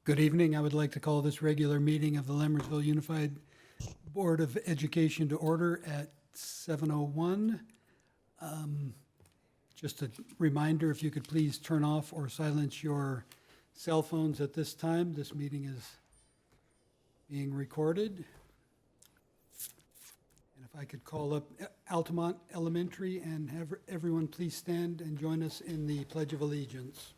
Good evening. I would like to call this regular meeting of the Lammersville Unified Board of Education to order at 7:01. Just a reminder, if you could please turn off or silence your cell phones at this time. This meeting is being recorded. And if I could call up Altamont Elementary and have everyone please stand and join us in the Pledge of Allegiance.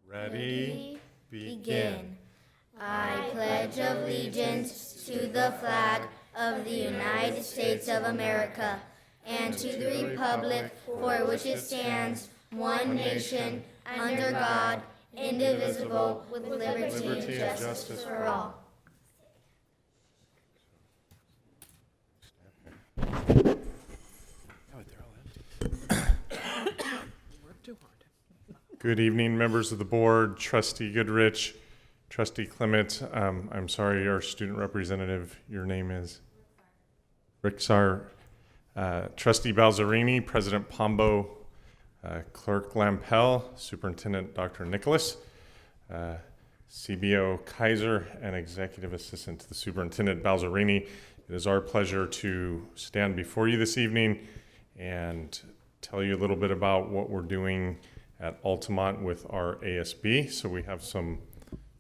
Ready, begin. I pledge allegiance to the flag of the United States of America and to the republic for which it stands, one nation, under God, indivisible, with liberty and justice for all. Good evening, members of the board, Trustee Goodrich, Trustee Clement. I'm sorry, our student representative, your name is? Rixar. Trustee Balzerini, President Pombo, Clerk Lampel, Superintendent Dr. Nicholas, CBO Kaiser, and Executive Assistant to the Superintendent Balzerini. It is our pleasure to stand before you this evening and tell you a little bit about what we're doing at Altamont with our ASB. So we have some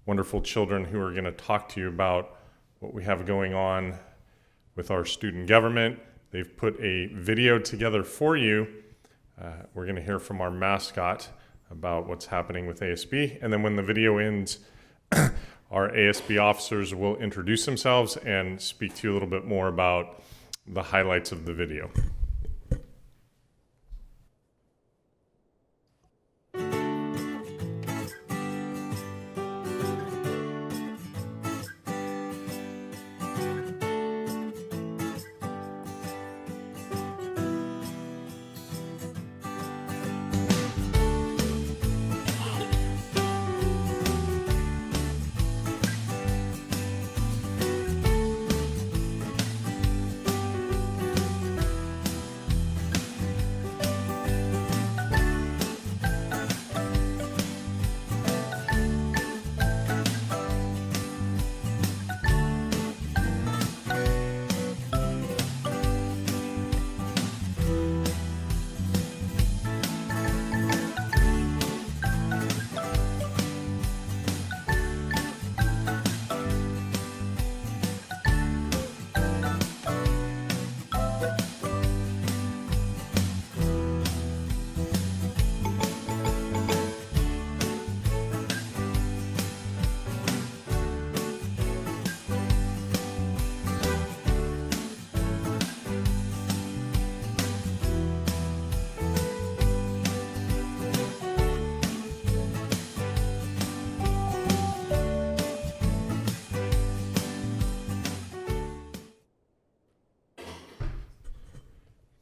wonderful children who are going to talk to you about what we have going on with our student government. They've put a video together for you. We're going to hear from our mascot about what's happening with ASB. And then when the video ends, our ASB officers will introduce themselves and speak to you a little bit more about the highlights of the video.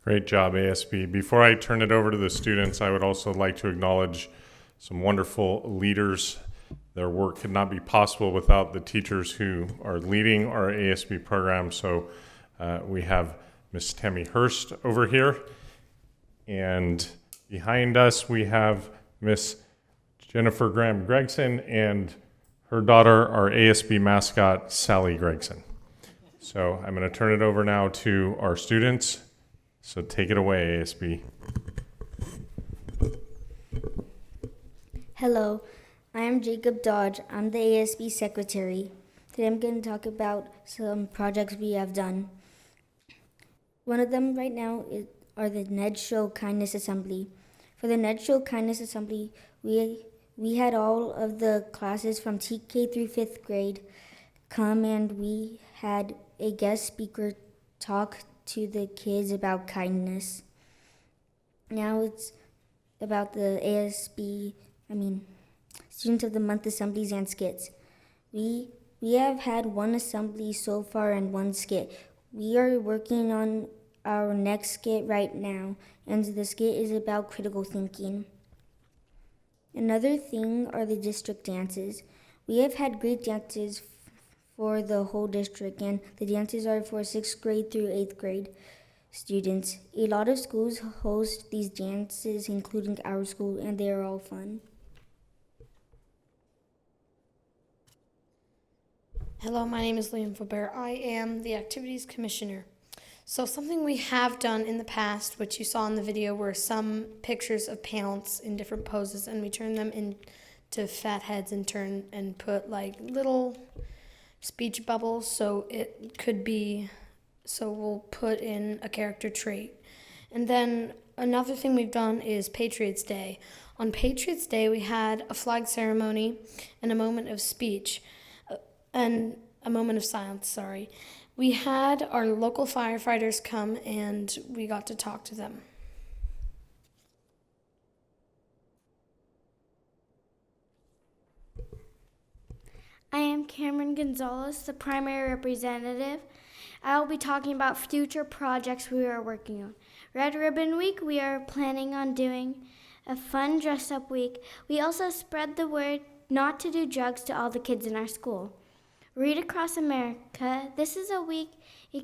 Great job, ASB. Before I turn it over to the students, I would also like to acknowledge some wonderful leaders. Their work could not be possible without the teachers who are leading our ASB program. So we have Miss Tammy Hurst over here. And behind us, we have Miss Jennifer Graham Gregson and her daughter, our ASB mascot, Sally Gregson. So I'm going to turn it over now to our students. So take it away, ASB. Hello, I am Jacob Dodge. I'm the ASB secretary. Today I'm going to talk about some projects we have done. One of them right now are the Ned Show Kindness Assembly. For the Ned Show Kindness Assembly, we had all of the classes from TK through 5th grade come, and we had a guest speaker talk to the kids about kindness. Now it's about the Student of the Month assemblies and skits. We have had one assembly so far and one skit. We are working on our next skit right now, and the skit is about critical thinking. Another thing are the district dances. We have had great dances for the whole district, and the dances are for 6th grade through 8th grade students. A lot of schools host these dances, including our school, and they are all fun. Hello, my name is Liam Faubert. I am the Activities Commissioner. So something we have done in the past, which you saw in the video, were some pictures of parents in different poses, and we turned them into fat heads and put like little speech bubbles, so we'll put in a character trait. And then another thing we've done is Patriots Day. On Patriots Day, we had a flag ceremony and a moment of speech. And a moment of silence, sorry. We had our local firefighters come and we got to talk to them. I am Cameron Gonzalez, the primary representative. I will be talking about future projects we are working on. Red Ribbon Week, we are planning on doing a fun dress-up week. We also spread the word not to do drugs to all the kids in our school. Read Across America. This is a week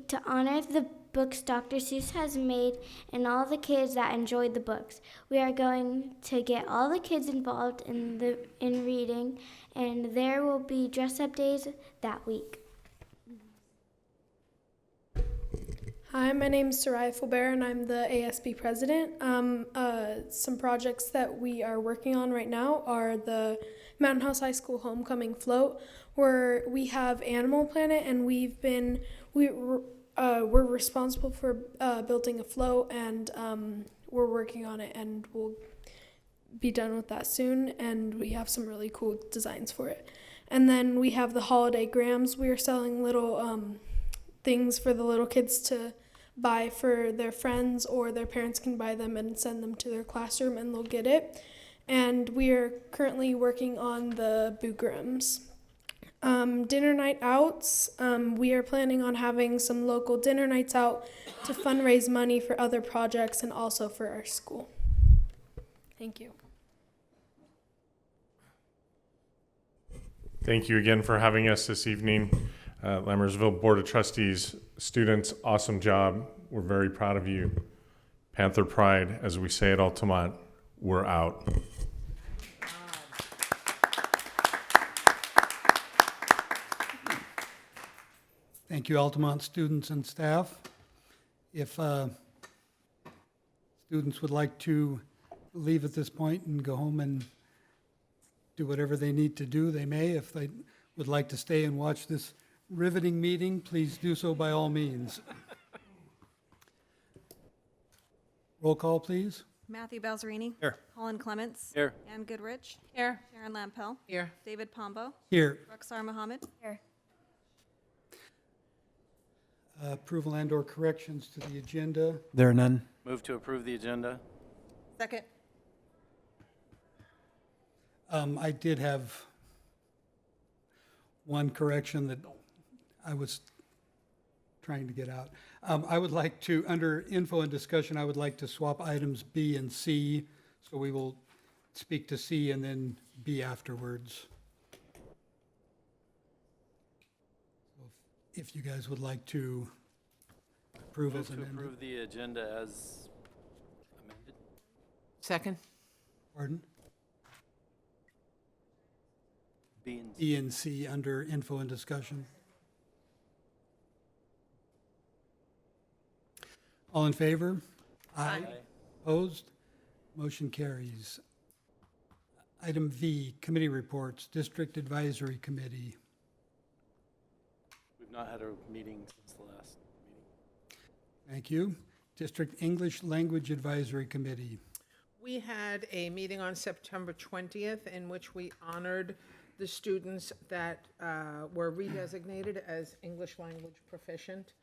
to honor the books Dr. Seuss has made and all the kids that enjoyed the books. We are going to get all the kids involved in reading, and there will be dress-up days that week. Hi, my name is Soraya Faubert, and I'm the ASB president. Some projects that we are working on right now are the Mountain House High School Homecoming Float, where we have Animal Planet, and we're responsible for building a float, and we're working on it, and we'll be done with that soon, and we have some really cool designs for it. And then we have the Holiday Grams. We are selling little things for the little kids to buy for their friends, or their parents can buy them and send them to their classroom and they'll get it. And we are currently working on the Boogerums. Dinner night outs. We are planning on having some local dinner nights out to fundraise money for other projects and also for our school. Thank you. Thank you again for having us this evening. Lammersville Board of Trustees, students, awesome job. We're very proud of you. Panther Pride, as we say at Altamont, we're out. Thank you, Altamont students and staff. If students would like to leave at this point and go home and do whatever they need to do, they may. If they would like to stay and watch this riveting meeting, please do so by all means. Roll call, please. Matthew Balzerini. Here. Colin Clements. Here. Ann Goodrich. Here. Sharon Lampel. Here. David Pombo. Here. Ruxar Mohammed. Here. Approval and/or corrections to the agenda. There are none. Move to approve the agenda. Second. I did have one correction that I was trying to get out. I would like to, under info and discussion, I would like to swap items B and C. So we will speak to C and then B afterwards. If you guys would like to approve as Move to amended. approve the agenda as amended. Second. Pardon? B and B and C under info and discussion. All in favor? Aye. Opposed? Motion carries. Item V, committee reports, District Advisory Committee. We've not had a meeting since the last meeting. Thank you. District English Language Advisory Committee. We had a meeting on September 20th in which we honored the students that were redesignated as English language proficient.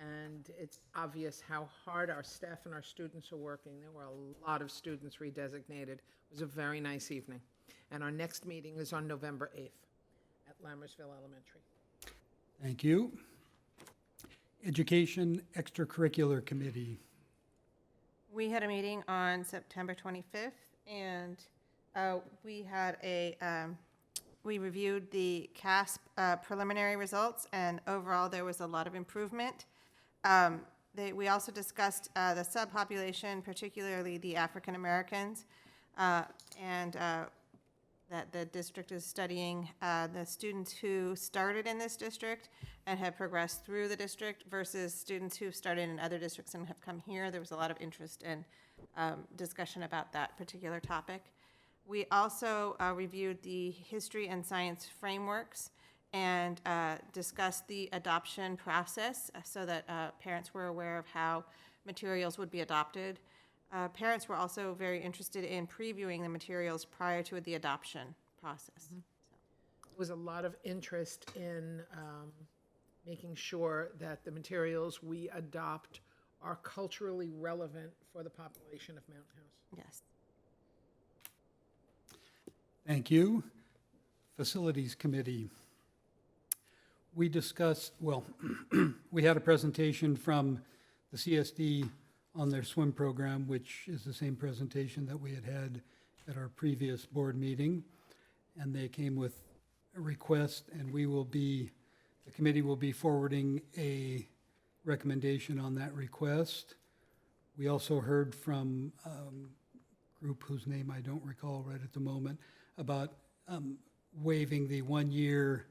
And it's obvious how hard our staff and our students are working. There were a lot of students redesignated. It was a very nice evening. And our next meeting is on November 8th at Lammersville Elementary. Thank you. Education Extracurricular Committee. We had a meeting on September 25th, and we had a We reviewed the CASP preliminary results, and overall, there was a lot of improvement. We also discussed the subpopulation, particularly the African Americans, and that the district is studying the students who started in this district and have progressed through the district versus students who've started in other districts and have come here. There was a lot of interest and discussion about that particular topic. We also reviewed the history and science frameworks and discussed the adoption process so that parents were aware of how materials would be adopted. Parents were also very interested in previewing the materials prior to the adoption process. There was a lot of interest in making sure that the materials we adopt are culturally relevant for the population of Mountain House. Yes. Thank you. Facilities Committee. We discussed, well, we had a presentation from the CSD on their swim program, which is the same presentation that we had had at our previous board meeting. And they came with a request, and the committee will be forwarding a recommendation on that request. We also heard from a group whose name I don't recall right at the moment about waiving the 1-year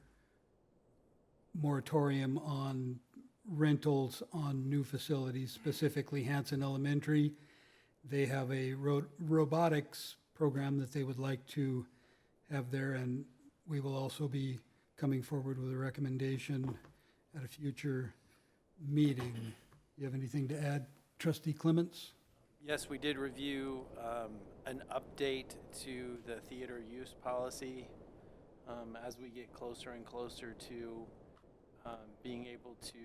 moratorium on rentals on new facilities, specifically Hanson Elementary. They have a robotics program that they would like to have there, and we will also be coming forward with a recommendation at a future meeting. You have anything to add, Trustee Clements? Yes, we did review an update to the theater use policy as we get closer and closer to being able to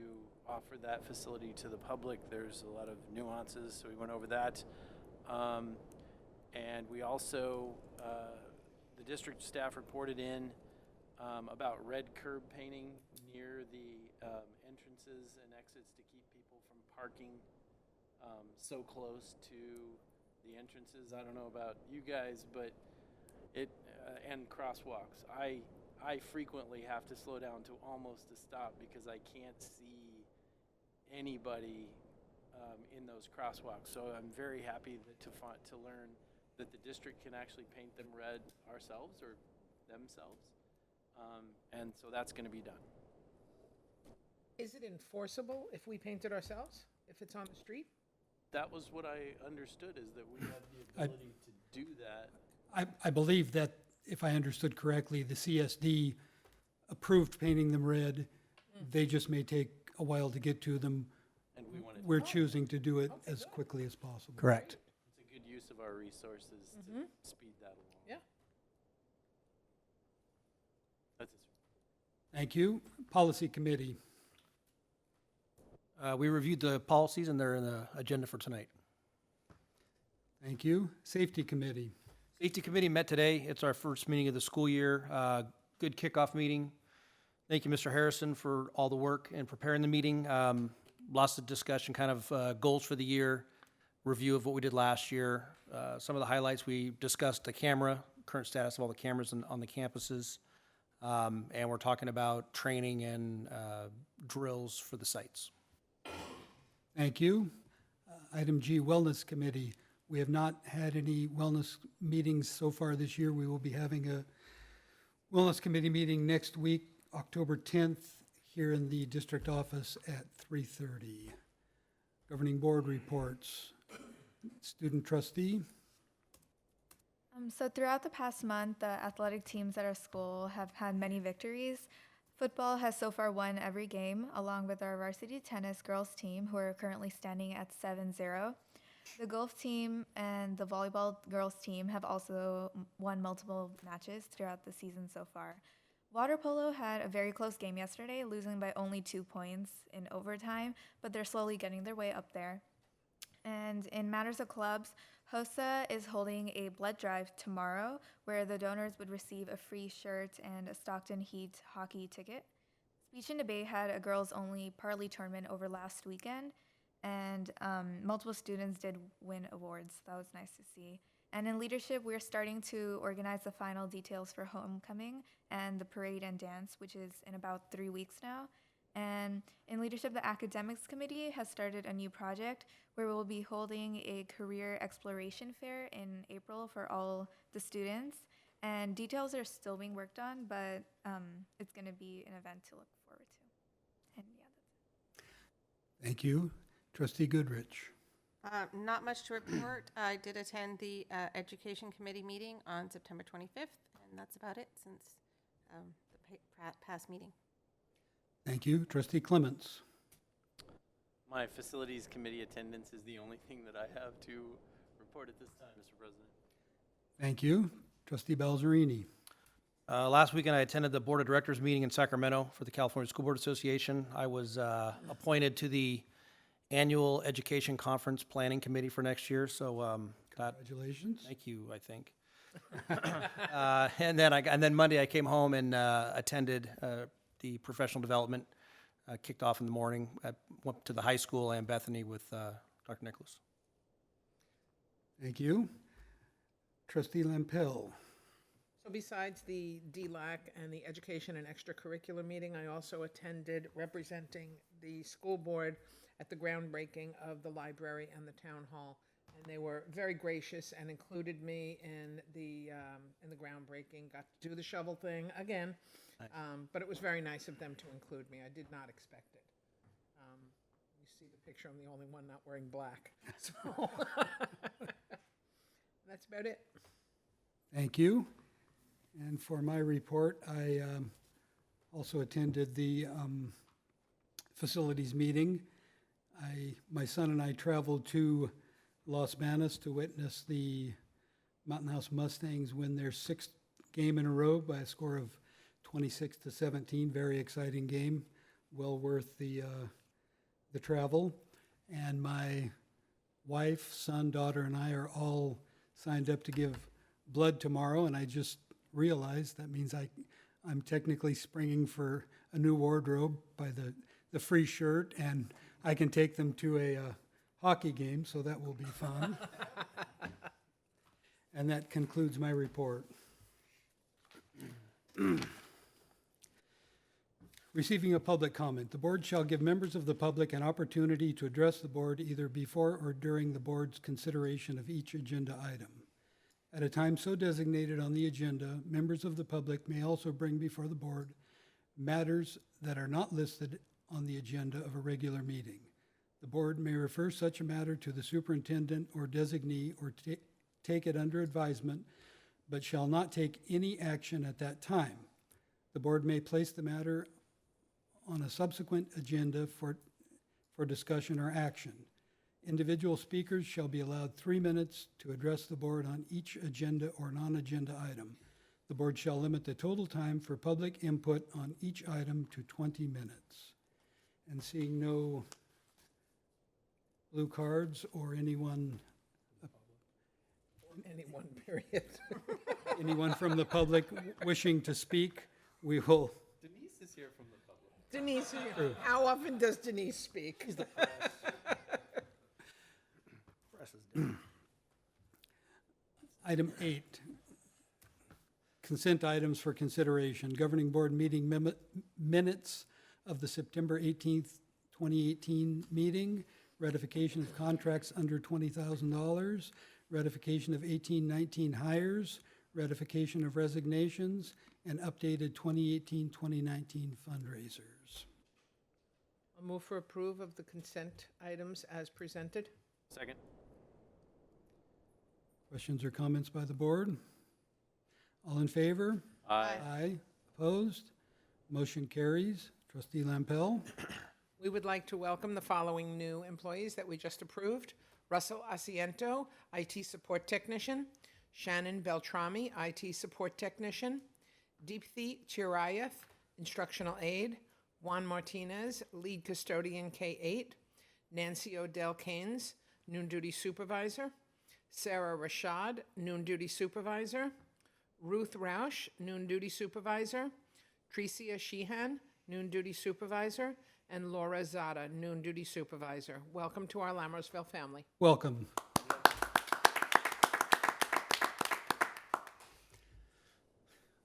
offer that facility to the public. There's a lot of nuances, so we went over that. And we also, the district staff reported in about red curb painting near the entrances and exits to keep people from parking so close to the entrances. I don't know about you guys, but and crosswalks. I frequently have to slow down to almost a stop because I can't see anybody in those crosswalks. So I'm very happy to learn that the district can actually paint them red ourselves or themselves. And so that's going to be done. Is it enforceable if we paint it ourselves, if it's on the street? That was what I understood, is that we have the ability to do that. I believe that, if I understood correctly, the CSD approved painting them red. They just may take a while to get to them. And we wanted We're choosing to do it as quickly as possible. Correct. It's a good use of our resources to speed that along. Yeah. That's it. Thank you. Policy Committee. We reviewed the policies and they're in the agenda for tonight. Thank you. Safety Committee. Safety Committee met today. It's our first meeting of the school year. Good kickoff meeting. Thank you, Mr. Harrison, for all the work in preparing the meeting. Lots of discussion, kind of goals for the year, review of what we did last year. Some of the highlights, we discussed the camera, current status of all the cameras on the campuses. And we're talking about training and drills for the sites. Thank you. Item G, Wellness Committee. We have not had any wellness meetings so far this year. We will be having a Wellness Committee meeting next week, October 10th, here in the district office at 3:30. Governing Board reports. Student Trustee. So throughout the past month, the athletic teams at our school have had many victories. Football has so far won every game, along with our varsity tennis girls team, who are currently standing at 7-0. The golf team and the volleyball girls team have also won multiple matches throughout the season so far. Water polo had a very close game yesterday, losing by only 2 points in overtime, but they're slowly getting their way up there. And in matters of clubs, HOSA is holding a blood drive tomorrow where the donors would receive a free shirt and a Stockton Heat hockey ticket. Speech and Debate had a girls-only parley tournament over last weekend, and multiple students did win awards. That was nice to see. And in leadership, we're starting to organize the final details for homecoming and the parade and dance, which is in about 3 weeks now. And in leadership, the academics committee has started a new project where we'll be holding a career exploration fair in April for all the students. And details are still being worked on, but it's going to be an event to look forward to. And yeah, that's it. Thank you. Trustee Goodrich. Not much to report. I did attend the Education Committee meeting on September 25th, and that's about it since the past meeting. Thank you. Trustee Clements. My Facilities Committee attendance is the only thing that I have to report at this time, Mr. President. Thank you. Trustee Balzerini. Last weekend, I attended the Board of Directors meeting in Sacramento for the California School Board Association. I was appointed to the Annual Education Conference Planning Committee for next year, so Congratulations. thank you, I think. And then Monday, I came home and attended the professional development, kicked off in the morning. I went to the high school and Bethany with Dr. Nicholas. Thank you. Trustee Lampel. So besides the DLAC and the Education and Extracurricular meeting, I also attended representing the school board at the groundbreaking of the library and the town hall. And they were very gracious and included me in the groundbreaking. Got to do the shovel thing again, but it was very nice of them to include me. I did not expect it. You see the picture, I'm the only one not wearing black. So that's about it. Thank you. And for my report, I also attended the facilities meeting. My son and I traveled to Los Banos to witness the Mountain House Mustangs win their 6th game in a row by a score of 26-17. Very exciting game, well worth the travel. And my wife, son, daughter, and I are all signed up to give blood tomorrow, and I just realized that means I'm technically springing for a new wardrobe by the free shirt, and I can take them to a hockey game, so that will be fun. And that concludes my report. Receiving a public comment. The board shall give members of the public an opportunity to address the board either before or during the board's consideration of each agenda item. At a time so designated on the agenda, members of the public may also bring before the board matters that are not listed on the agenda of a regular meeting. The board may refer such a matter to the superintendent or designee or take it under advisement, but shall not take any action at that time. The board may place the matter on a subsequent agenda for discussion or action. Individual speakers shall be allowed 3 minutes to address the board on each agenda or non-agenda item. The board shall limit the total time for public input on each item to 20 minutes. And seeing no blue cards or anyone Period. anyone from the public wishing to speak, we will. Denise is here from the public. Denise, how often does Denise speak? Item 8, consent items for consideration. Governing board meeting minutes of the September 18th, 2018 meeting, ratification of contracts under $20,000, ratification of 18-19 hires, ratification of resignations, and updated 2018-2019 fundraisers. I'll move for approve of the consent items as presented. Second. Questions or comments by the board? All in favor? Aye. Aye. Opposed? Motion carries. Trustee Lampel. We would like to welcome the following new employees that we just approved. Russell Asiento, IT Support Technician. Shannon Beltrami, IT Support Technician. Deepthi Chirayath, Instructional Aide. Juan Martinez, Lead Custodian K-8. Nancy Odell Keynes, Noon Duty Supervisor. Sarah Rashad, Noon Duty Supervisor. Ruth Roush, Noon Duty Supervisor. Tricia Sheehan, Noon Duty Supervisor. And Laura Zada, Noon Duty Supervisor. Welcome to our Lammersville family. Welcome.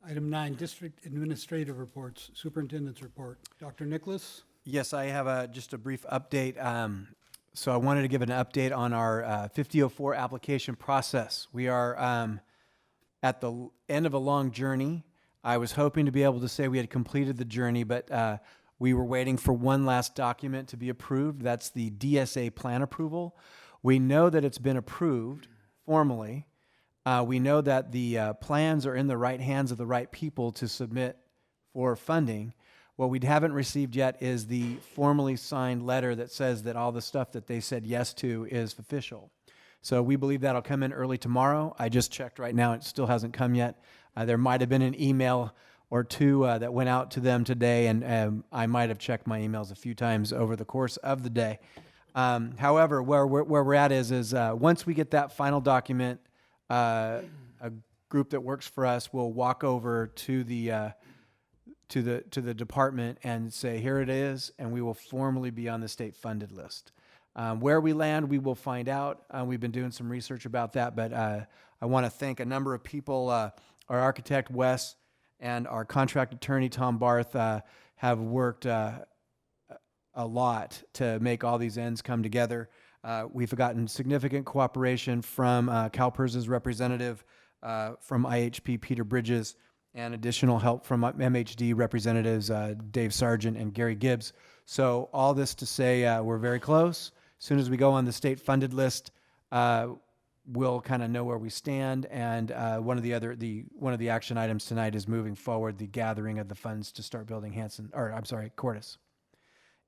Item 9, District Administrative Reports, Superintendent's Report. Dr. Nicholas? Yes, I have just a brief update. So I wanted to give an update on our 5004 application process. We are at the end of a long journey. I was hoping to be able to say we had completed the journey, but we were waiting for one last document to be approved. That's the Dsa Plan Approval. We know that it's been approved formally. We know that the plans are in the right hands of the right people to submit for funding. What we haven't received yet is the formally signed letter that says that all the stuff that they said yes to is official. So we believe that'll come in early tomorrow. I just checked right now. It still hasn't come yet. There might have been an email or two that went out to them today, and I might have checked my emails a few times over the course of the day. However, where we're at is once we get that final document, a group that works for us will walk over to the department and say, here it is, and we will formally be on the state funded list. Where we land, we will find out. We've been doing some research about that, but I want to thank a number of people. Our architect, Wes, and our contract attorney, Tom Barth, have worked a lot to make all these ends come together. We've gotten significant cooperation from CalPERS's representative, from IHP, Peter Bridges, and additional help from MHD representatives, Dave Sargent and Gary Gibbs. So all this to say, we're very close. As soon as we go on the state funded list, we'll kind of know where we stand. And one of the action items tonight is moving forward the gathering of the funds to start building Cordis.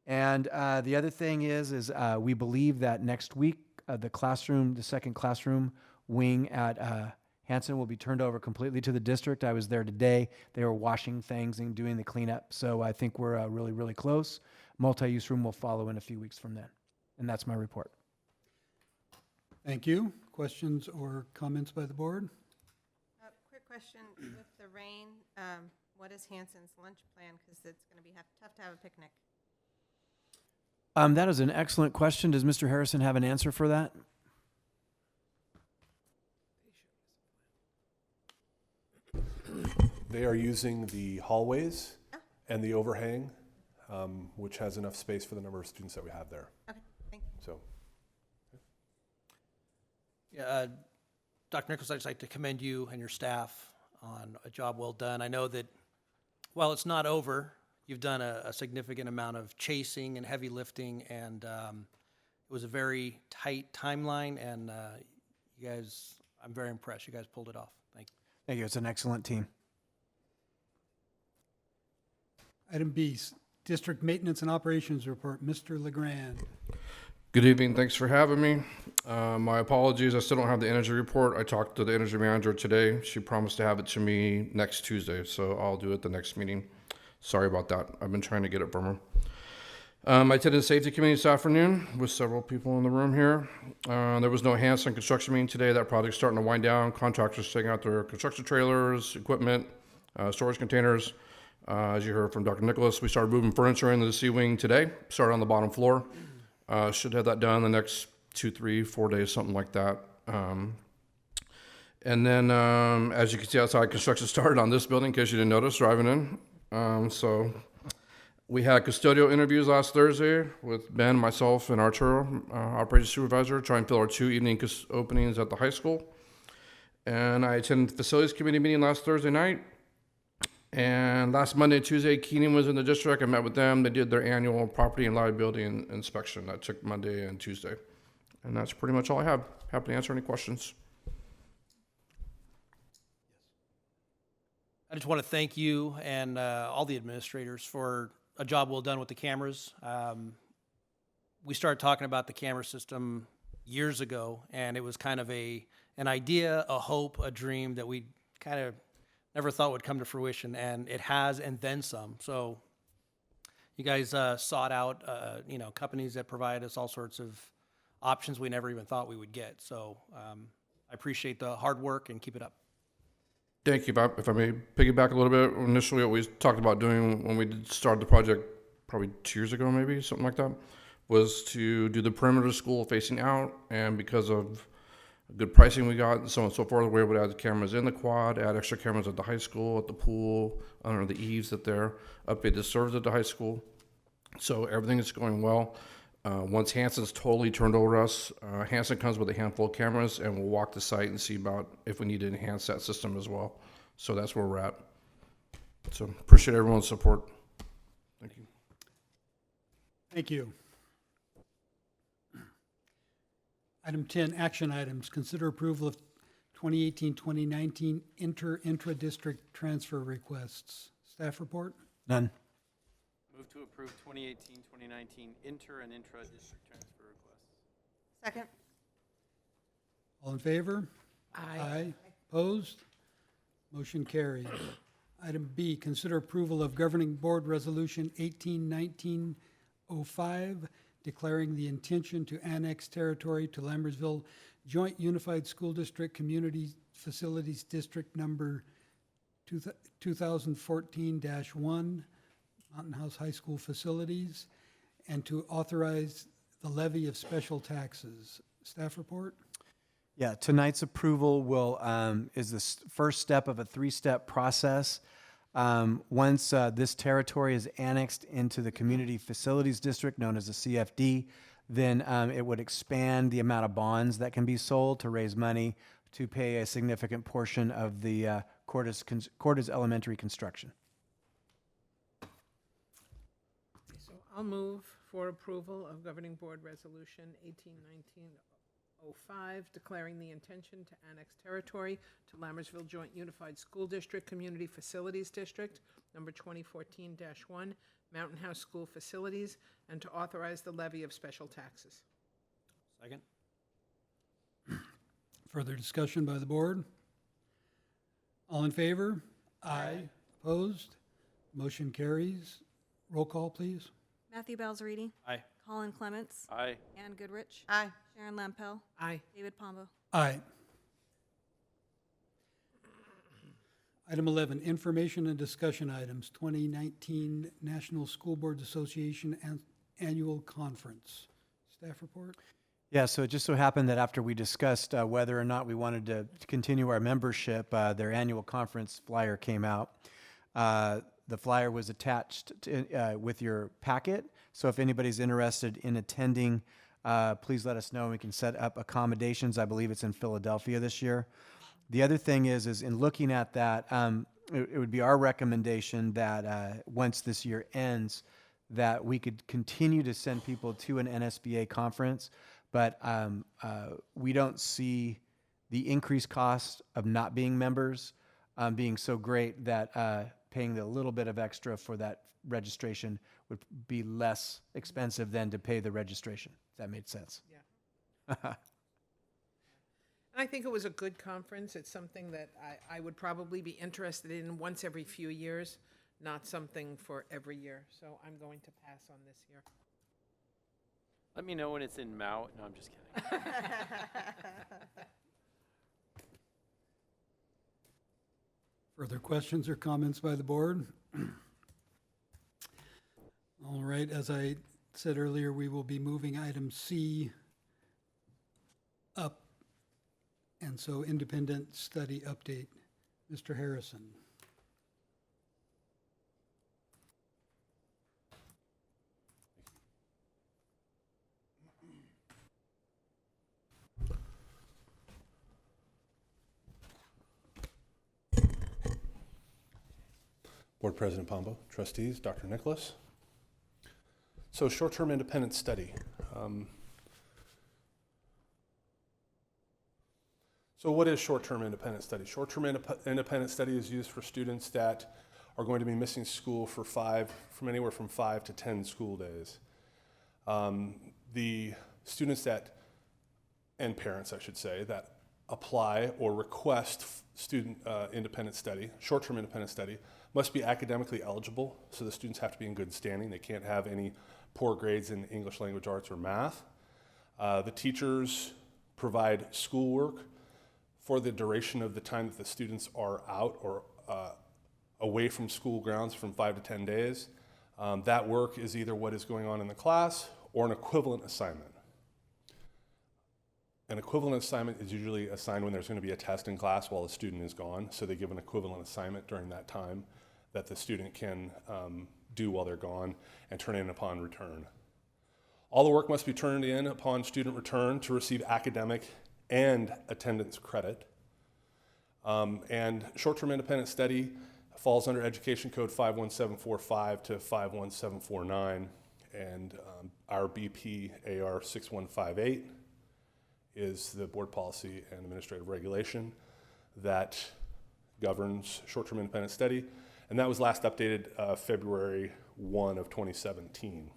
And the other thing is we believe that next week, the second classroom wing at Hanson will be turned over completely to the district. I was there today. They were washing things and doing the cleanup. So I think we're really, really close. Multi-use room will follow in a few weeks from then. And that's my report. Thank you. Questions or comments by the board? Quick question, with the rain, what is Hanson's lunch plan? Because it's going to be tough to have a picnic. That is an excellent question. Does Mr. Harrison have an answer for that? They are using the hallways and the overhang, which has enough space for the number of students that we have there. Okay, thank you. So, Yeah, Dr. Nichols, I'd just like to commend you and your staff on a job well done. I know that while it's not over, you've done a significant amount of chasing and heavy lifting, and it was a very tight timeline, and you guys, I'm very impressed. You guys pulled it off. Thank you. Thank you. It's an excellent team. Item B, District Maintenance and Operations Report. Mr. LeGrand. Good evening. Thanks for having me. My apologies. I still don't have the energy report. I talked to the energy manager today. She promised to have it to me next Tuesday, so I'll do it the next meeting. Sorry about that. I've been trying to get it from her. I attended the safety committee this afternoon with several people in the room here. There was no Hanson construction meeting today. That project's starting to wind down. Contractors taking out their construction trailers, equipment, storage containers. As you heard from Dr. Nicholas, we started moving furniture into the C wing today. Started on the bottom floor. Should have that done in the next 2, 3, 4 days, something like that. And then, as you can see outside, construction started on this building, in case you didn't notice, driving in. So we had custodial interviews last Thursday with Ben, myself, and Arturo, operations supervisor, trying to fill our 2 evening openings at the high school. And I attended the facilities committee meeting last Thursday night. And last Monday and Tuesday, Keenan was in the district. I met with them. They did their annual property and liability inspection. That took Monday and Tuesday. And that's pretty much all I have. Happy to answer any questions. I just want to thank you and all the administrators for a job well done with the cameras. We started talking about the camera system years ago, and it was kind of an idea, a hope, a dream that we kind of never thought would come to fruition, and it has, and then some. So you guys sought out, companies that provide us all sorts of options we never even thought we would get. So I appreciate the hard work, and keep it up. Thank you. If I may piggyback a little bit, initially what we talked about doing when we did start the project probably 2 years ago, maybe, something like that, was to do the perimeter of school facing out. And because of good pricing we got, and so on and so forth. We were able to add the cameras in the quad, add extra cameras at the high school, at the pool, under the eaves at there, update the servers at the high school. So everything is going well. Once Hanson's totally turned over to us, Hanson comes with a handful of cameras, and we'll walk the site and see about if we need to enhance that system as well. So that's where we're at. So appreciate everyone's support. Thank you. Thank you. Item 10, action items. Consider approval of 2018-2019 intra-district transfer requests. Staff report? None. Move to approve 2018-2019 inter and intra-district transfer requests. Second. All in favor? Aye. Opposed? Motion carries. Item B, consider approval of Governing Board Resolution 18-1905, declaring the intention to annex territory to Lambersville Joint Unified School District Community Facilities District Number 2014-1, Mountain House High School Facilities, and to authorize the levy of special taxes. Staff report? Yeah, tonight's approval will is the first step of a three-step process. Once this territory is annexed into the Community Facilities District, known as the CFD, then it would expand the amount of bonds that can be sold to raise money to pay a significant portion of the Cordes Elementary construction. So I'll move for approval of Governing Board Resolution 18-1905, declaring the intention to annex territory to Lammersville Joint Unified School District Community Facilities District, number 2014-1, Mountain House School Facilities, and to authorize the levy of special taxes. Second. Further discussion by the board? All in favor? Aye. Opposed? Motion carries. Roll call, please. Matthew Balzariti. Aye. Colin Clements. Aye. Ann Goodrich. Aye. Sharon Lampel. Aye. David Pombo. Aye. Item 11, information and discussion items, 2019 National School Boards Association Annual Conference. Staff report? Yeah, so it just so happened that after we discussed whether or not we wanted to continue our membership, their annual conference flyer came out. The flyer was attached with your packet, so if anybody's interested in attending, please let us know and we can set up accommodations. I believe it's in Philadelphia this year. The other thing is in looking at that, it would be our recommendation that once this year ends, that we could continue to send people to an NSBA conference, but we don't see the increased cost of not being members being so great that paying the little bit of extra for that registration would be less expensive than to pay the registration. If that made sense. Yeah. And I think it was a good conference. It's something that I would probably be interested in once every few years, not something for every year. So I'm going to pass on this year. Let me know when it's in Mount. No, I'm just kidding. Further questions or comments by the board? All right, as I said earlier, we will be moving item C up. And so independent study update. Mr. Harrison. Board President Pombo, trustees, Dr. Nicholas. So short-term independent study. So what is short-term independent study? Short-term independent study is used for students that are going to be missing school for anywhere from 5 to 10 school days. The students and parents, I should say, that apply or request student independent study, short-term independent study, must be academically eligible, so the students have to be in good standing. They can't have any poor grades in English language arts or math. The teachers provide schoolwork for the duration of the time that the students are out or away from school grounds from 5 to 10 days. That work is either what is going on in the class or an equivalent assignment. An equivalent assignment is usually assigned when there's going to be a test in class while the student is gone. So they give an equivalent assignment during that time that the student can do while they're gone and turn in upon return. All the work must be turned in upon student return to receive academic and attendance credit. And short-term independent study falls under Education Code 51745 to 51749, and our BP AR 6158 is the board policy and administrative regulation that governs short-term independent study, and that was last updated February 1 of 2017.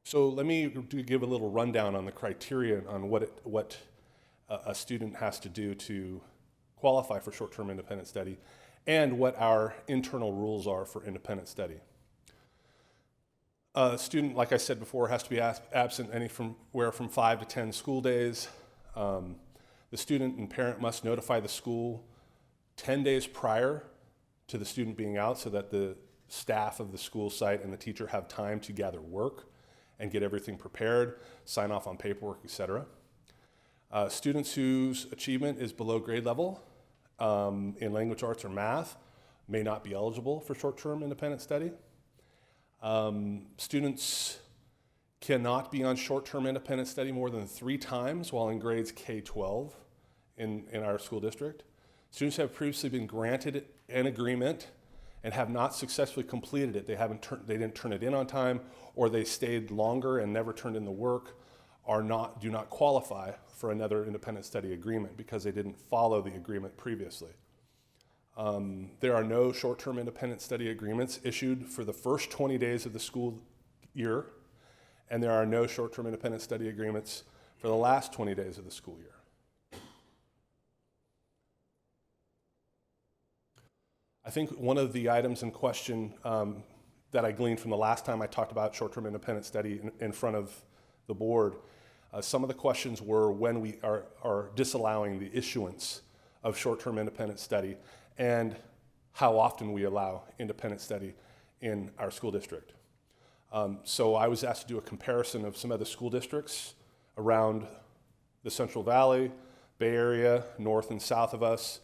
So let me give a little rundown on the criteria on what a student has to do to qualify for short-term independent study and what our internal rules are for independent study. A student, like I said before, has to be absent anywhere from 5 to 10 school days. The student and parent must notify the school 10 days prior to the student being out so that the staff of the school site and the teacher have time to gather work and get everything prepared, sign off on paperwork, etc. Students whose achievement is below grade level in language arts or math may not be eligible for short-term independent study. Students cannot be on short-term independent study more than 3 times while in grades K-12 in our school district. Students have previously been granted an agreement and have not successfully completed it. They didn't turn it in on time, or they stayed longer and never turned in the work, do not qualify for another independent study agreement because they didn't follow the agreement previously. There are no short-term independent study agreements issued for the first 20 days of the school year, and there are no short-term independent study agreements for the last 20 days of the school year. I think one of the items in question that I gleaned from the last time I talked about short-term independent study in front of the board, some of the questions were when we are disallowing the issuance of short-term independent study and how often we allow independent study in our school district. So I was asked to do a comparison of some other school districts around the Central Valley, Bay Area, north and south of us.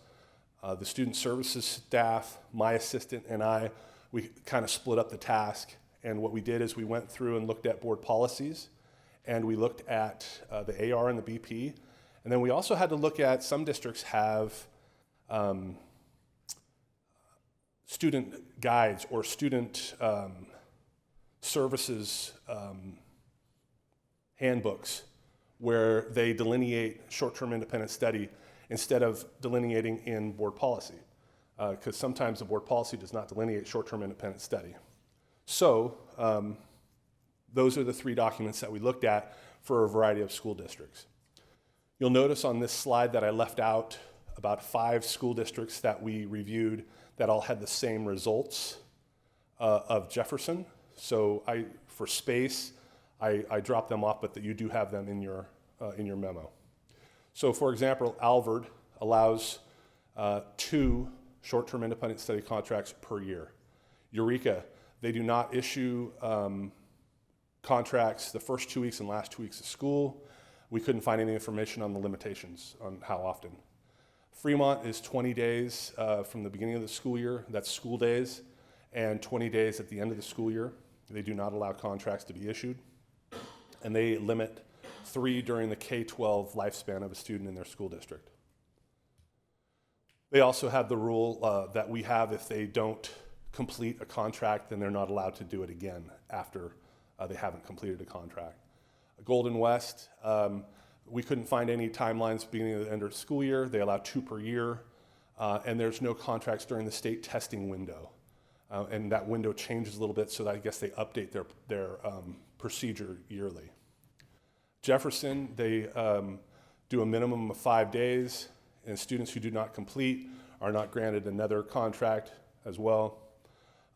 The student services staff, my assistant, and I, we kind of split up the task. And what we did is we went through and looked at board policies, and we looked at the AR and the BP. And then we also had to look at some districts have student guides or student services handbooks where they delineate short-term independent study instead of delineating in board policy, because sometimes the board policy does not delineate short-term independent study. So those are the 3 documents that we looked at for a variety of school districts. You'll notice on this slide that I left out about 5 school districts that we reviewed that all had the same results of Jefferson. So for space, I dropped them off, but that you do have them in your memo. So for example, Alvord allows 2 short-term independent study contracts per year. Eureka, they do not issue contracts the first 2 weeks and last 2 weeks of school. We couldn't find any information on the limitations on how often. Fremont is 20 days from the beginning of the school year, that's school days, and 20 days at the end of the school year. They do not allow contracts to be issued, and they limit 3 during the K-12 lifespan of a student in their school district. They also have the rule that we have if they don't complete a contract, then they're not allowed to do it again after they haven't completed a contract. Golden West, we couldn't find any timelines beginning of the end of the school year. They allow 2 per year, and there's no contracts during the state testing window. And that window changes a little bit, so that I guess they update their procedure yearly. Jefferson, they do a minimum of 5 days, and students who do not complete are not granted another contract as well.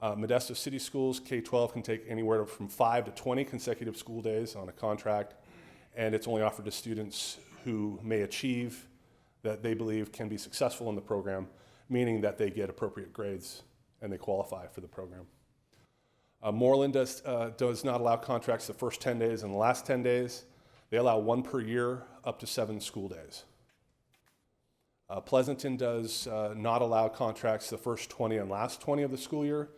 Modesto City Schools, K-12 can take anywhere from 5 to 20 consecutive school days on a contract, and it's only offered to students who may achieve that they believe can be successful in the program, meaning that they get appropriate grades and they qualify for the program. Moreland does not allow contracts the first 10 days and the last 10 days. They allow 1 per year up to 7 school days. Pleasanton does not allow contracts the first 20 and last 20 of the school year.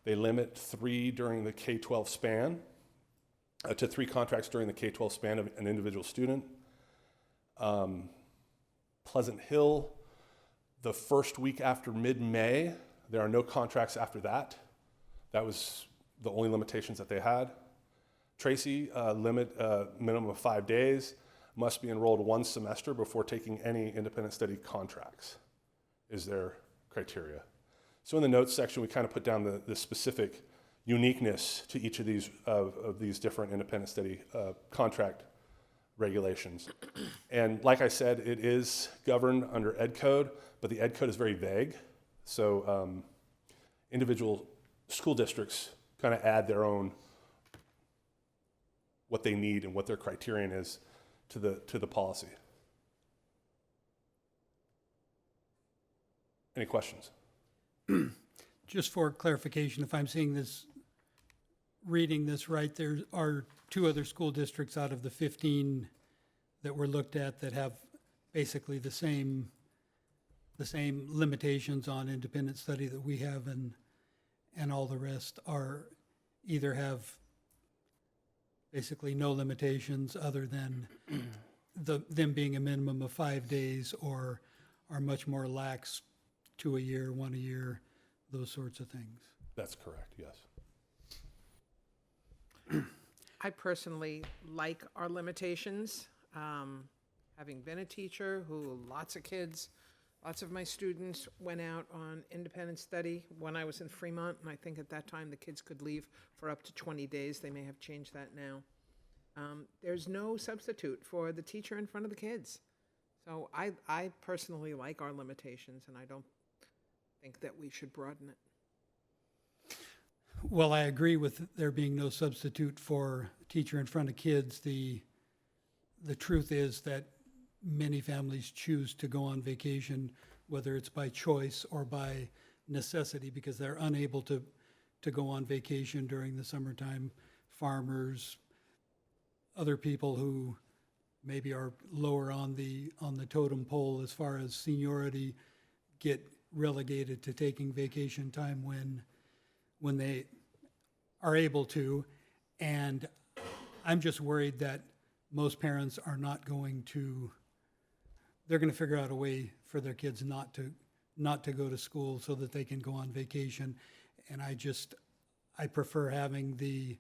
They limit 3 during the K-12 span, to 3 contracts during the K-12 span of an individual student. Pleasant Hill, the first week after mid-May, there are no contracts after that. That was the only limitations that they had. Tracy, minimum of 5 days, must be enrolled 1 semester before taking any independent study contracts, is their criteria. So in the notes section, we kind of put down the specific uniqueness to each of these different independent study contract regulations. And like I said, it is governed under Ed Code, but the Ed Code is very vague. So individual school districts kind of add their own, what they need and what their criterion is to the policy. Any questions? Just for clarification, if I'm seeing this, reading this right, there are 2 other school districts out of the 15 that were looked at that have basically the same limitations on independent study that we have, and all the rest are either have basically no limitations other than them being a minimum of 5 days, or are much more lax, 2 a year, 1 a year, those sorts of things. That's correct, yes. I personally like our limitations. Having been a teacher who lots of my students went out on independent study when I was in Fremont, and I think at that time the kids could leave for up to 20 days. They may have changed that now. There's no substitute for the teacher in front of the kids. So I personally like our limitations, and I don't think that we should broaden it. Well, I agree with there being no substitute for teacher in front of kids. The truth is that many families choose to go on vacation, whether it's by choice or by necessity, because they're unable to go on vacation during the summertime. Farmers, other people who maybe are lower on the totem pole as far as seniority get relegated to taking vacation time when they are able to. And I'm just worried that most parents are not going to, they're going to figure out a way for their kids not to go to school so that they can go on vacation. And I prefer having the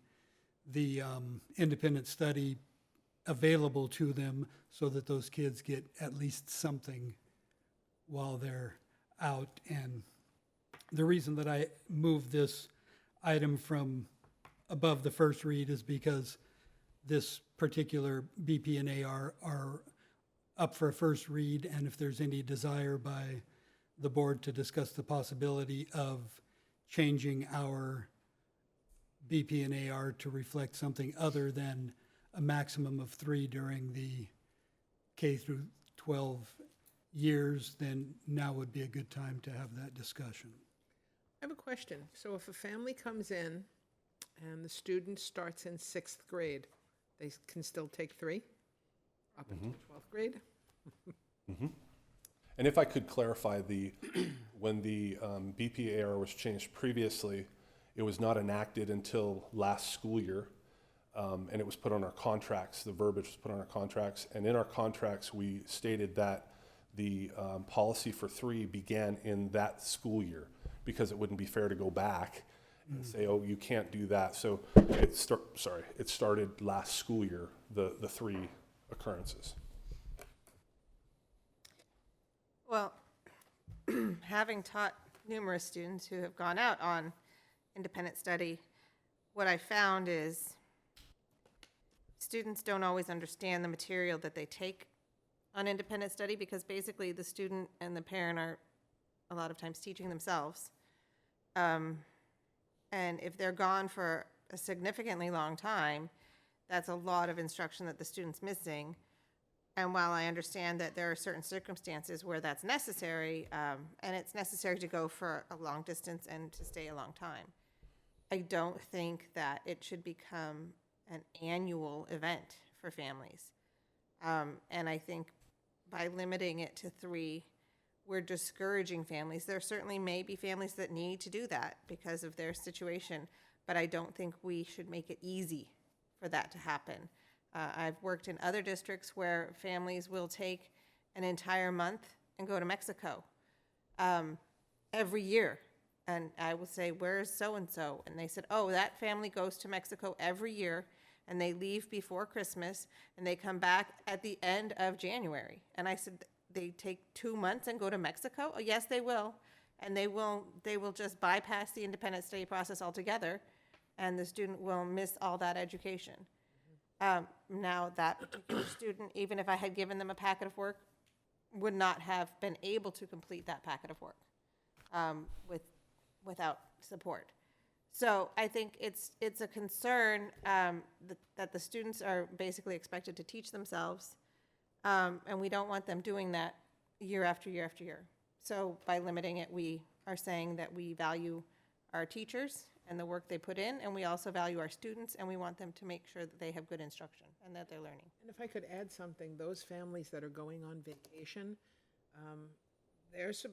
independent study available to them so that those kids get at least something while they're out. And the reason that I moved this item from above the first read is because this particular BP and A are up for a first read, and if there's any desire by the board to discuss the possibility of changing our BP and AR to reflect something other than a maximum of 3 during the K through 12 years, then now would be a good time to have that discussion. I have a question. So if a family comes in and the student starts in 6th grade, they can still take 3 up until 12th grade? And if I could clarify, when the BPAR was changed previously, it was not enacted until last school year, and it was put on our contracts. The verbiage was put on our contracts, and in our contracts we stated that the policy for 3 began in that school year, because it wouldn't be fair to go back and say, oh, you can't do that. So it started last school year, the 3 occurrences. Well, having taught numerous students who have gone out on independent study, what I found is students don't always understand the material that they take on independent study, because basically the student and the parent are a lot of times teaching themselves. And if they're gone for a significantly long time, that's a lot of instruction that the student's missing. And while I understand that there are certain circumstances where that's necessary, and it's necessary to go for a long distance and to stay a long time, I don't think that it should become an annual event for families. And I think by limiting it to 3, we're discouraging families. There certainly may be families that need to do that because of their situation, but I don't think we should make it easy for that to happen. I've worked in other districts where families will take an entire month and go to Mexico every year. And I will say, where's so-and-so? And they said, oh, that family goes to Mexico every year, and they leave before Christmas, and they come back at the end of January. And I said, they take 2 months and go to Mexico? Oh, yes, they will. And they will just bypass the independent study process altogether, and the student will miss all that education. Now, that particular student, even if I had given them a packet of work, would not have been able to complete that packet of work without support. So I think it's a concern that the students are basically expected to teach themselves, and we don't want them doing that year after year after year. So by limiting it, we are saying that we value our teachers and the work they put in, and we also value our students, and we want them to make sure that they have good instruction and that they're learning. And if I could add something, those families that are going on vacation, there's some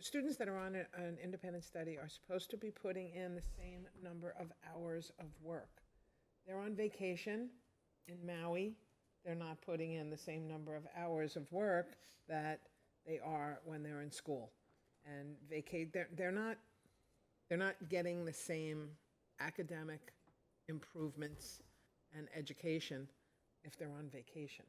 students that are on an independent study are supposed to be putting in the same number of hours of work. They're on vacation in Maui. They're not putting in the same number of hours of work that they are when they're in school. And they're not getting the same academic improvements and education if they're on vacation.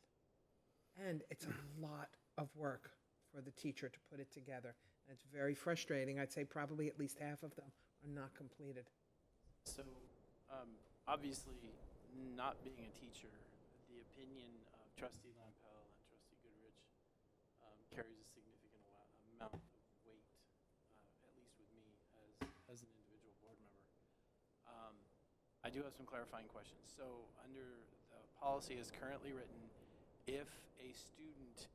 And it's a lot of work for the teacher to put it together. And it's very frustrating. I'd say probably at least half of them are not completed. So, obviously, not being a teacher, the opinion of Trustee Lampel and Trustee Goodrich carries a significant amount of weight, at least with me as an individual board member. I do have some clarifying questions. So, under the policy as currently written, if a student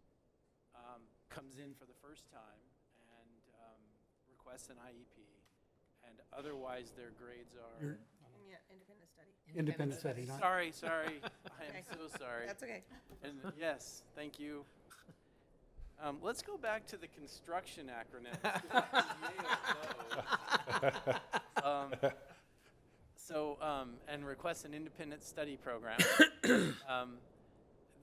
comes in for the first time and requests an IEP, and otherwise their grades are... Yeah, independent study. Independent study, not... Sorry. I am so sorry. That's okay. And yes, thank you. Let's go back to the construction acronym. And request an independent study program.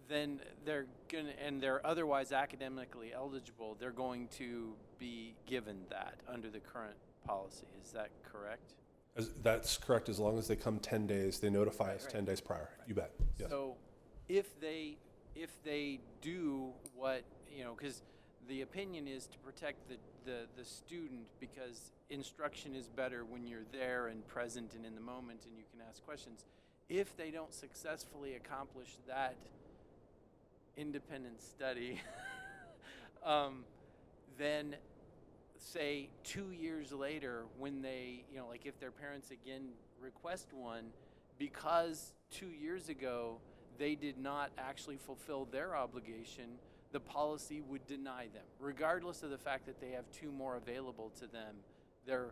Then they're gonna, and they're otherwise academically eligible, they're going to be given that under the current policy. Is that correct? That's correct, as long as they come 10 days, they notify us 10 days prior. You bet. Yes. So if they do what, because the opinion is to protect the student, because instruction is better when you're there and present and in the moment and you can ask questions. If they don't successfully accomplish that independent study, then say 2 years later when they, like if their parents again request one, because 2 years ago they did not actually fulfill their obligation, the policy would deny them, regardless of the fact that they have 2 more available to them. They're,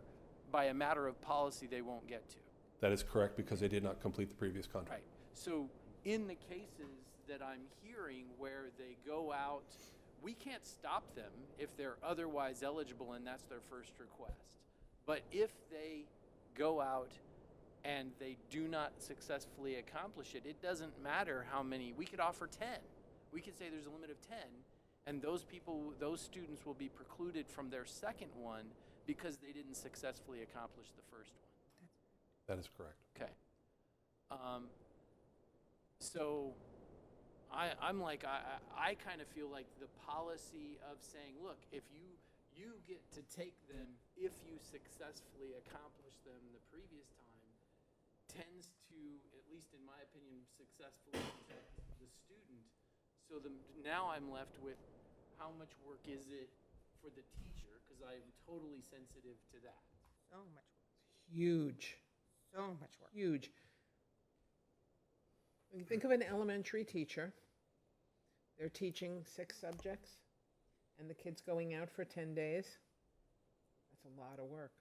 by a matter of policy, they won't get to. That is correct, because they did not complete the previous contract. Right. So in the cases that I'm hearing where they go out, we can't stop them if they're otherwise eligible and that's their first request. But if they go out and they do not successfully accomplish it, it doesn't matter how many. We could offer 10. We could say there's a limit of 10, and those students will be precluded from their second one because they didn't successfully accomplish the first one. That is correct. Okay. So I'm like, I kind of feel like the policy of saying, look, if you get to take them if you successfully accomplish them the previous time, tends to, at least in my opinion, successfully protect the student. So now I'm left with how much work is it for the teacher, because I am totally sensitive to that. So much work. Huge. So much work. Huge. When you think of an elementary teacher, they're teaching 6 subjects, and the kid's going out for 10 days. That's a lot of work.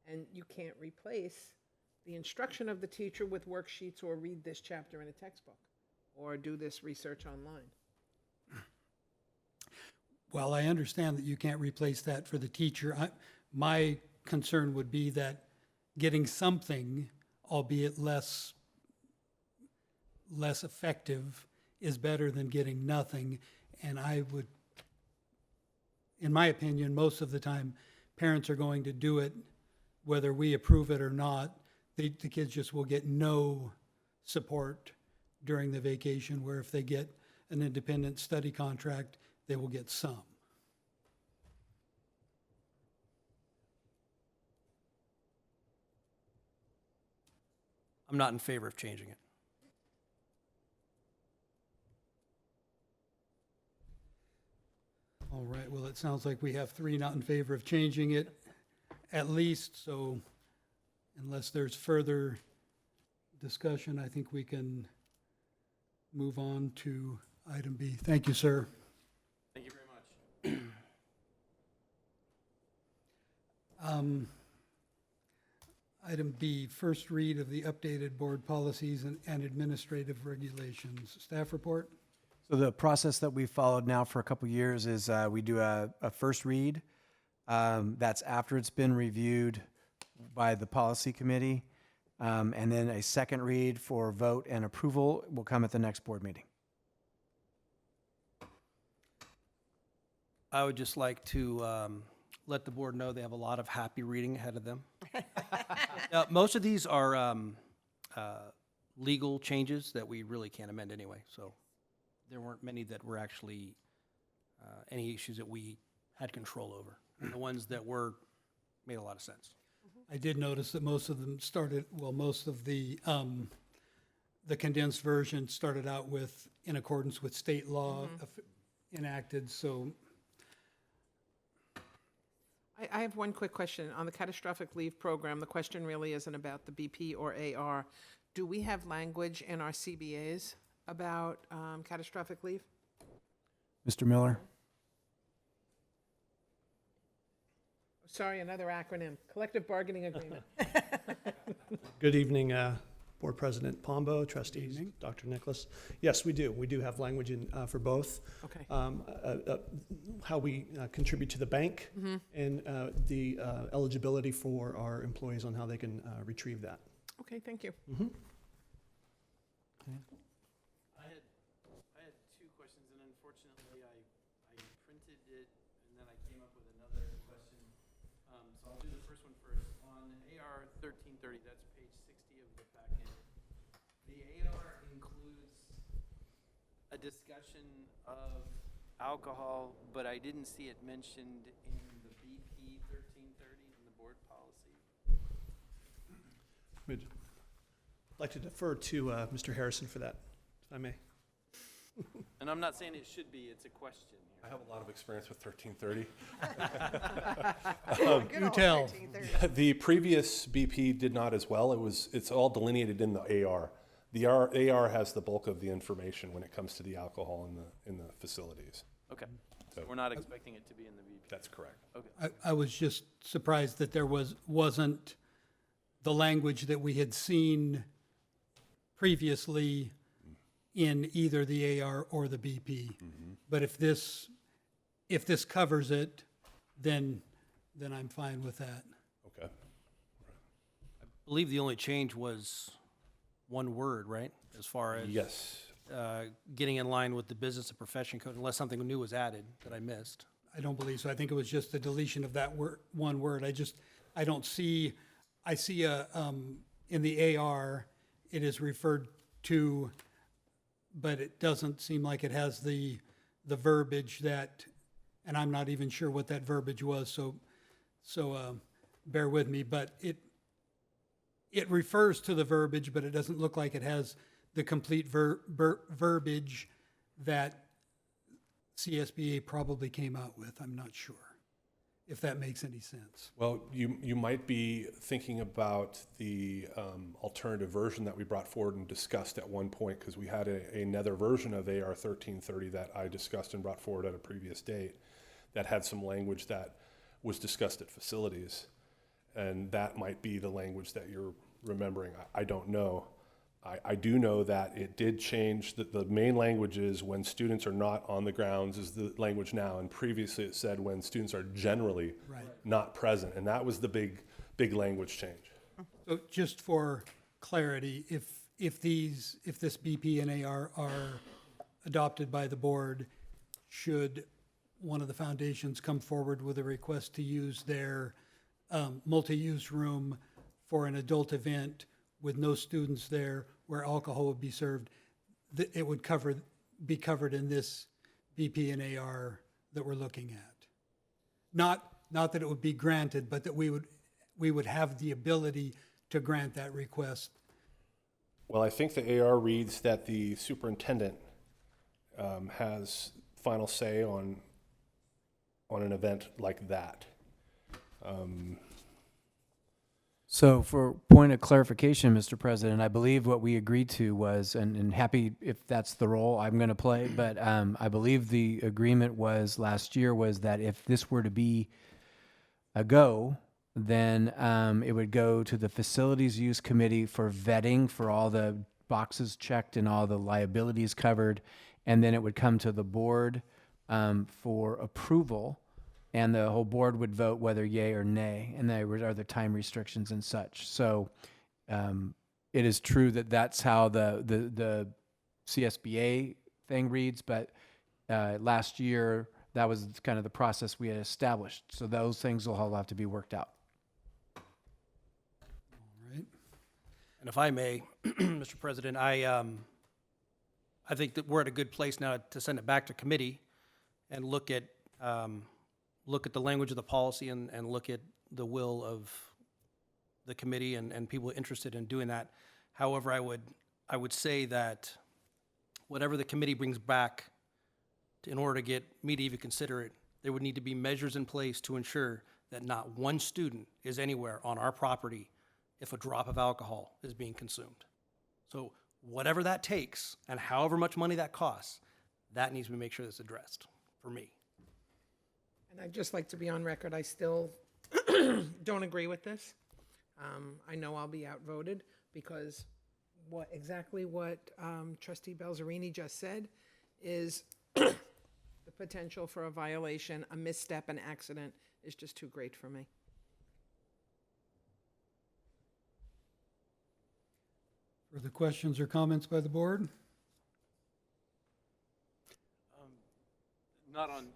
And you can't replace the instruction of the teacher with worksheets or read this chapter in a textbook or do this research online. Well, I understand that you can't replace that for the teacher. My concern would be that getting something, albeit less effective, is better than getting nothing. And I would, in my opinion, most of the time, parents are going to do it whether we approve it or not. The kids just will get no support during the vacation, where if they get an independent study contract, they will get some. I'm not in favor of changing it. All right, well, it sounds like we have 3 not in favor of changing it, at least, so unless there's further discussion, I think we can move on to item B. Thank you, sir. Thank you very much. Item B, first read of the updated board policies and administrative regulations. Staff report? So the process that we've followed now for a couple years is we do a first read. That's after it's been reviewed by the policy committee. And then a second read for vote and approval will come at the next board meeting. I would just like to let the board know they have a lot of happy reading ahead of them. Most of these are legal changes that we really can't amend anyway, so there weren't many that were actually any issues that we had control over. And the ones that were made a lot of sense. I did notice that most of them started, well, most of the condensed version started out with, in accordance with state law enacted, so. I have one quick question. On the catastrophic leave program, the question really isn't about the BP or AR. Do we have language in our CBAs about catastrophic leave? Mr. Miller? Sorry, another acronym. Collective bargaining agreement. Good evening, Board President Pombo, trustees, Dr. Nicholas. Yes, we do. We do have language in for both. Okay. How we contribute to the bank and the eligibility for our employees on how they can retrieve that. Okay, thank you. I had 2 questions, and unfortunately, I printed it, and then I came up with another question. So I'll do the first one first. On AR 1330, that's page 60 of the packet. The AR includes a discussion of alcohol, but I didn't see it mentioned in the BP 1330 in the board policy. We'd like to defer to Mr. Harrison for that, if I may. And I'm not saying it should be, it's a question here. I have a lot of experience with 1330. You tell. The previous BP did not as well. It's all delineated in the AR. The AR has the bulk of the information when it comes to the alcohol in the facilities. Okay, so we're not expecting it to be in the BP. That's correct. Okay. I was just surprised that there wasn't the language that we had seen previously in either the AR or the BP. But if this covers it, then I'm fine with that. Okay. I believe the only change was one word, right? As far as Yes. Getting in line with the business and profession code, unless something new was added that I missed. I don't believe so. I think it was just the deletion of that word, one word. I don't see, I see in the AR, it is referred to, but it doesn't seem like it has the verbiage that, and I'm not even sure what that verbiage was, so bear with me, but it refers to the verbiage, but it doesn't look like it has the complete verbiage that CSBA probably came out with. I'm not sure if that makes any sense. Well, you might be thinking about the alternative version that we brought forward and discussed at one point, because we had another version of AR 1330 that I discussed and brought forward at a previous date that had some language that was discussed at facilities. And that might be the language that you're remembering. I don't know. I do know that it did change. The main language is when students are not on the grounds is the language now, and previously it said when students are generally not present, and that was the big language change. So just for clarity, if this BP and AR are adopted by the board, should one of the foundations come forward with a request to use their multi-use room for an adult event with no students there where alcohol would be served, it would be covered in this BP and AR that we're looking at? Not that it would be granted, but that we would have the ability to grant that request. Well, I think the AR reads that the superintendent has final say on an event like that. So for point of clarification, Mr. President, I believe what we agreed to was, and happy if that's the role I'm going to play, but I believe the agreement was last year was that if this were to be a go, then it would go to the Facilities Use Committee for vetting for all the boxes checked and all the liabilities covered, and then it would come to the board for approval, and the whole board would vote whether yay or nay, and there are the time restrictions and such. So it is true that that's how the CSBA thing reads, but last year that was kind of the process we had established. So those things will all have to be worked out. All right. And if I may, Mr. President, I think that we're at a good place now to send it back to committee and look at the language of the policy and look at the will of the committee and people interested in doing that. However, I would say that whatever the committee brings back in order to get me to even consider it, there would need to be measures in place to ensure that not one student is anywhere on our property if a drop of alcohol is being consumed. So whatever that takes and however much money that costs, that needs to make sure that's addressed for me. And I'd just like to be on record, I still don't agree with this. I know I'll be outvoted because exactly what Trustee Balzerini just said is the potential for a violation, a misstep, an accident is just too great for me. Further questions or comments by the board? Not on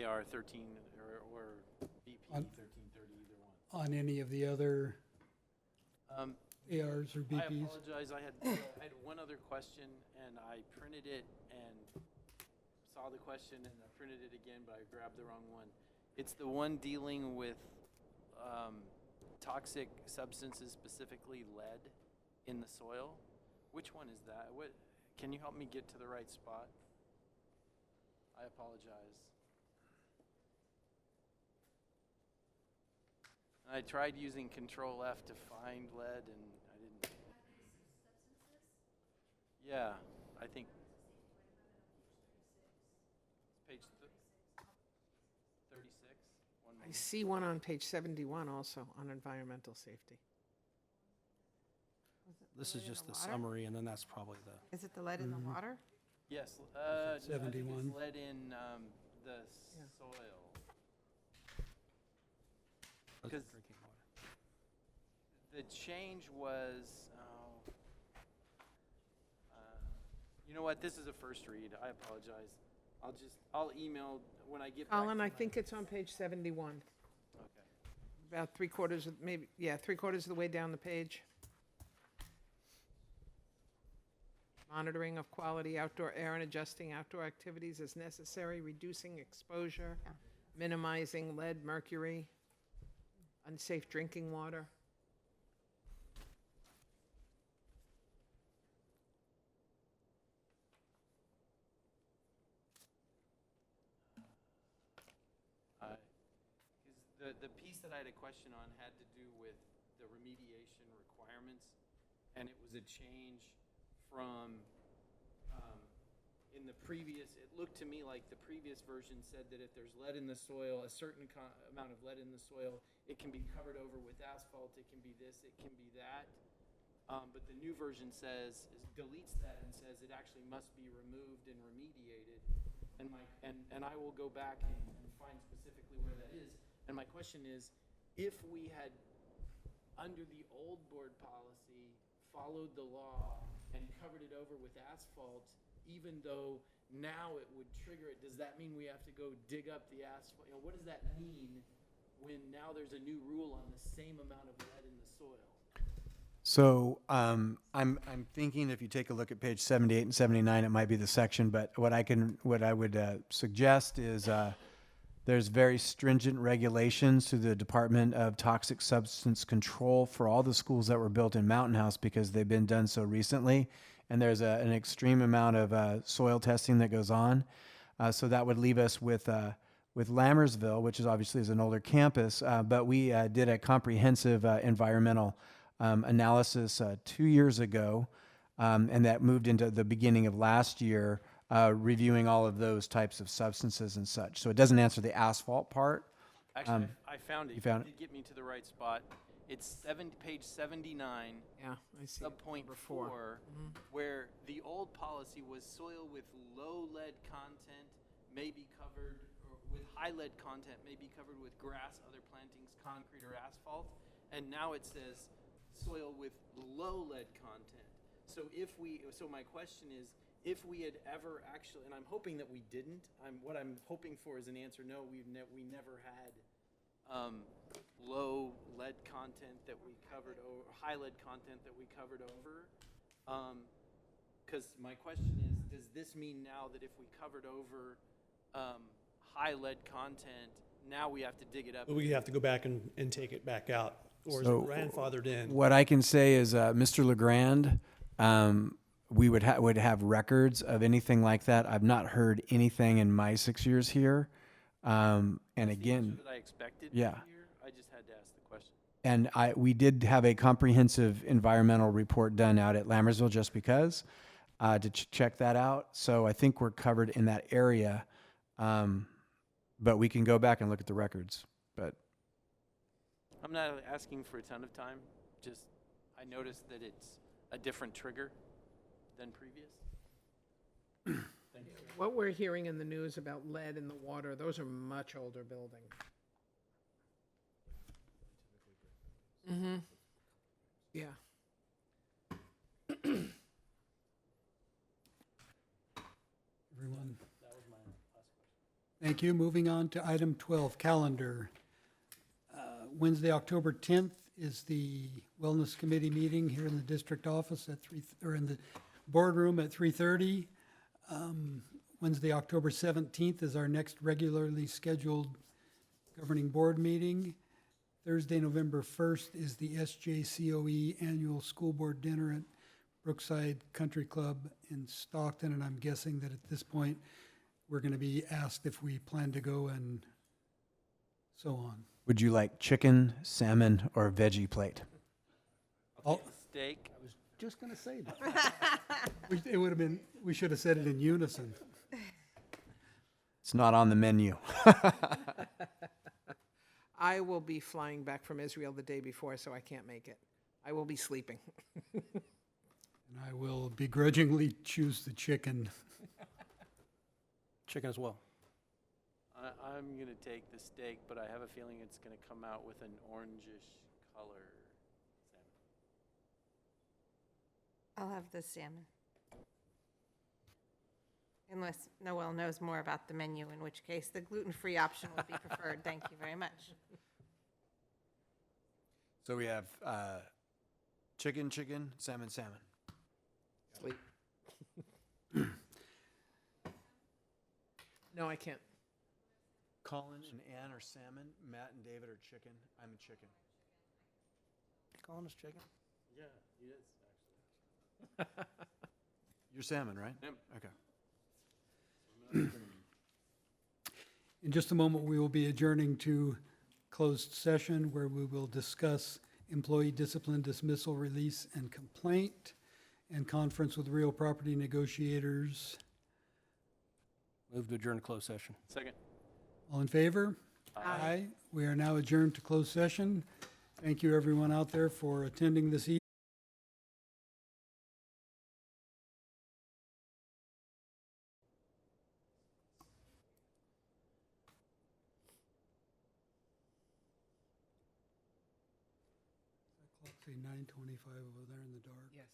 AR 13 or BP 1330, either one. On any of the other ARs or BPs? I apologize. I had one other question, and I printed it and saw the question, and I printed it again, but I grabbed the wrong one. It's the one dealing with toxic substances, specifically lead, in the soil. Which one is that? Can you help me get to the right spot? I apologize. I tried using Control F to find lead, and I didn't. Yeah, I think page 36. I see one on page 71 also on environmental safety. This is just the summary, and then that's probably the... Is it the lead in the water? Yes, 71. it's lead in the soil. Because the change was, you know what, this is a first read, I apologize. I'll email when I get back. Colin, I think it's on page 71. Okay. About three-quarters of the way down the page. Monitoring of quality outdoor air and adjusting outdoor activities as necessary, reducing exposure, minimizing lead, mercury, unsafe drinking water. The piece that I had a question on had to do with the remediation requirements, and it was a change from in the previous, it looked to me like the previous version said that if there's lead in the soil, a certain amount of lead in the soil, it can be covered over with asphalt, it can be this, it can be that. But the new version deletes that and says it actually must be removed and remediated. And I will go back and find specifically where that is. And my question is, if we had, under the old board policy, followed the law and covered it over with asphalt, even though now it would trigger it, does that mean we have to go dig up the asphalt? You know, what does that mean when now there's a new rule on the same amount of lead in the soil? So I'm thinking if you take a look at page 78 and 79, it might be the section. But what I would suggest is there's very stringent regulations through the Department of Toxic Substance Control for all the schools that were built in Mountain House because they've been done so recently, and there's an extreme amount of soil testing that goes on. So that would leave us with Lammersville, which is obviously is an older campus, but we did a comprehensive environmental analysis 2 years ago, and that moved into the beginning of last year, reviewing all of those types of substances and such. So it doesn't answer the asphalt part. Actually, I found it. You found it? Did get me to the right spot. It's page 79. Yeah, I see. Subpoint Number 4, four. where the old policy was soil with low lead content may be covered, or with high lead content may be covered with grass, other plantings, concrete, or asphalt. And now it says soil with low lead content. So my question is, if we had ever actually, and I'm hoping that we didn't, what I'm hoping for is an answer, no, we never had low lead content that we covered over, high lead content that we covered over. Because my question is, does this mean now that if we covered over high lead content, now we have to dig it up? We have to go back and take it back out, or is it So grandfathered in? What I can say is, Mr. LeGrand, we would have records of anything like that. I've not heard anything in my 6 years here. And again, that I expected. yeah. Here. I just had to ask the question. And we did have a comprehensive environmental report done out at Lammersville just because to check that out. So I think we're covered in that area. But we can go back and look at the records. But I'm not asking for a ton of time. Just I noticed that it's a different trigger than previous. Thank you. What we're hearing in the news about lead in the water, those are much older buildings. Mm-hmm. Yeah. Everyone. Thank you. Moving on to item 12, calendar. Wednesday, October 10th is the Wellness Committee meeting here in the district office at in the boardroom at 3:30. Wednesday, October 17th is our next regularly scheduled governing board meeting. Thursday, November 1st is the SJCOE annual school board dinner at Brookside Country Club in Stockton, and I'm guessing that at this point, we're going to be asked if we plan to go and so on. would you like chicken, salmon, or veggie plate? Steak. I was just going to say that. It would have been, we should have said it in unison. It's not on the menu. I will be flying back from Israel the day before, so I can't make it. I will be sleeping. And I will begrudgingly choose the chicken. Chicken as well. I'm going to take the steak, but I have a feeling it's going to come out with an orangish color. I'll have the salmon. Unless Noel knows more about the menu, in which case the gluten-free option would be preferred. Thank you very much. So we have chicken, salmon. Sleep. No, I can't. Colin and Ann are salmon. Matt and David are chicken. I'm a chicken. Colin is chicken. Yeah, he is, actually. You're salmon, right? Yep. Okay. In just a moment, we will be adjourning to closed session where we will discuss employee discipline, dismissal, release, and complaint, and conference with real property negotiators. Move to adjourn to closed session. Second. All in favor? Aye. We are now adjourned to closed session. Thank you, everyone out there, for attending this evening. Clock say 9:25 over there in the dark. Yes.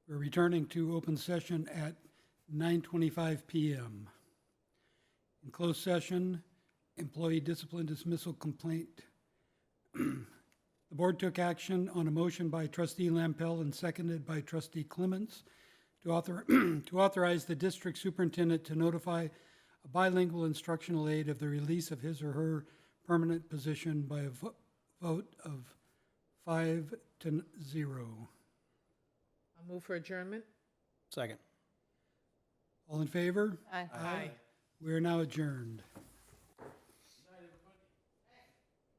We're returning to open session at 9:25 PM. In closed session, employee discipline dismissal complaint. The board took action on a motion by trustee Lampel and seconded by trustee Clements to authorize the district superintendent to notify a bilingual instructional aide of the release of his or her permanent position by a vote of 5-0. I'll move for adjournment. Second. All in favor? Aye. Aye. We are now adjourned.